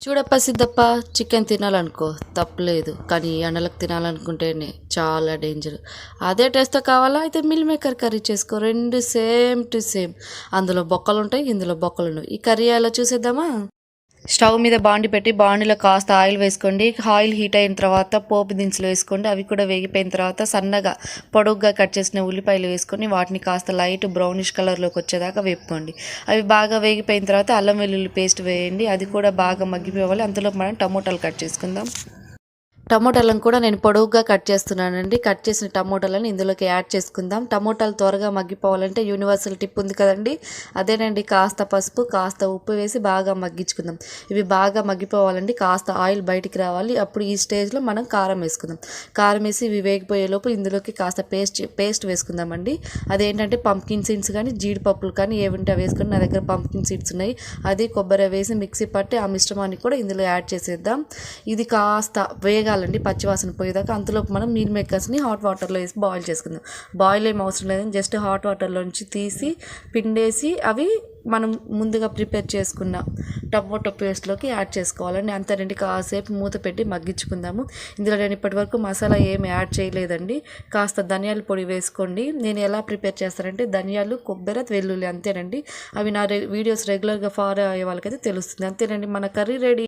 చూడప్ప Siddappa, chicken తినాలనుకో తప్పులేదు, కానీ ఈ ఎండలకు తినాలనుకుంటేనే చాలా డేంజర్. అదే టేస్ట్తో కావాలా అయితే మిల్ మేకర్ కర్రీ చేసుకో, రెండు సేమ్ టు సేమ్. అందులో బొక్కలు ఉంటాయి, ఇందులో బొక్కలు ఉండవు. ఈ కర్రీ ఎలా చూసేద్దామా? స్టవ్ మీద బాండి పెట్టి బాండిలో కాస్త ఆయిల్ వేసుకోండి. ఆయిల్ హీట్ అయిన తర్వాత పోపు దినుసులు వేసుకోండి. అవి కూడా వేగిపోయిన తర్వాత సన్నగా పొడుగ్గా కట్ చేసిన ఉల్లిపాయలు వేసుకొని వాటిని కాస్త లైట్ బ్రౌనిష్ కలర్లోకి వచ్చేదాకా వేపుకోండి. అవి బాగా వేగిపోయిన తర్వాత అల్లం వెల్లుల్లి పేస్ట్ వేయండి. అది కూడా బాగా మగ్గిపోవాలి. అంతలో మనం టమోటాలు కట్ చేసుకుందాం. టమోటాలను కూడా నేను పొడవుగా కట్ చేస్తున్నానండి. కట్ చేసిన టమోటాలను ఇందులోకి యాడ్ చేసుకుందాం. టమోటాలు త్వరగా మగ్గిపోవాలంటే యూనివర్సల్ టిప్ ఉంది కదండి, అదేనండి, కాస్త పసుపు కాస్త ఉప్పు వేసి బాగా మగ్గించుకుందాం. ఇవి బాగా మగ్గిపోవాలండి, కాస్త ఆయిల్ బయటికి రావాలి. అప్పుడు ఈ స్టేజ్లో మనం కారం వేసుకుందాం. కారం వేసి ఇవి వేగిపోయేలోపు ఇందులోకి కాస్త పేస్ట్ వేసుకుందామండి. అదేంటంటే పంప్కిన్ సీడ్స్ కానీ జీడిపప్పులు కానీ ఏమింటే వేసుకొని, నా దగ్గర పంప్కిన్ సీడ్స్ ఉన్నాయి. అది కొబ్బరి వేసి మిక్సీ పట్టి ఆ మిశ్రమాన్ని కూడా ఇందులో యాడ్ చేసేద్దాం. ఇది కాస్త వేగాలండి, పచ్చివాసన పోయేదాకా. అంతలోపు మనం మీల్ మేకర్స్ని హాట్ వాటర్లో వేసి బాయిల్ చేసుకుందాం. బాయిల్ ఏం అవసరం లేదని జస్ట్ హాట్ వాటర్లో నుంచి తీసి పిండేసి అవి మనం ముందుగా ప్రిపేర్ చేసుకున్న టమోటో పేస్ట్లోకి యాడ్ చేసుకోవాలండి. అంతేనండి, కాసేపు మూత పెట్టి మగ్గించుకుందాము. ఇందులో నేను ఇప్పటి వరకు మసాలా ఏమి యాడ్ చేయలేదండి. కాస్త ధనియాల పొడి వేసుకోండి. నేను ఎలా ప్రిపేర్ చేస్తానంటే ధనియాలు, కొబ్బరి, వెల్లుల్లి, అంతేనండి. అవి నా వీడియోస్ రెగ్యులర్గా ఫాలో అయ్యే వాళ్ళకైతే తెలుస్తుంది. అంతేనండి, మన కర్రీ రెడీ.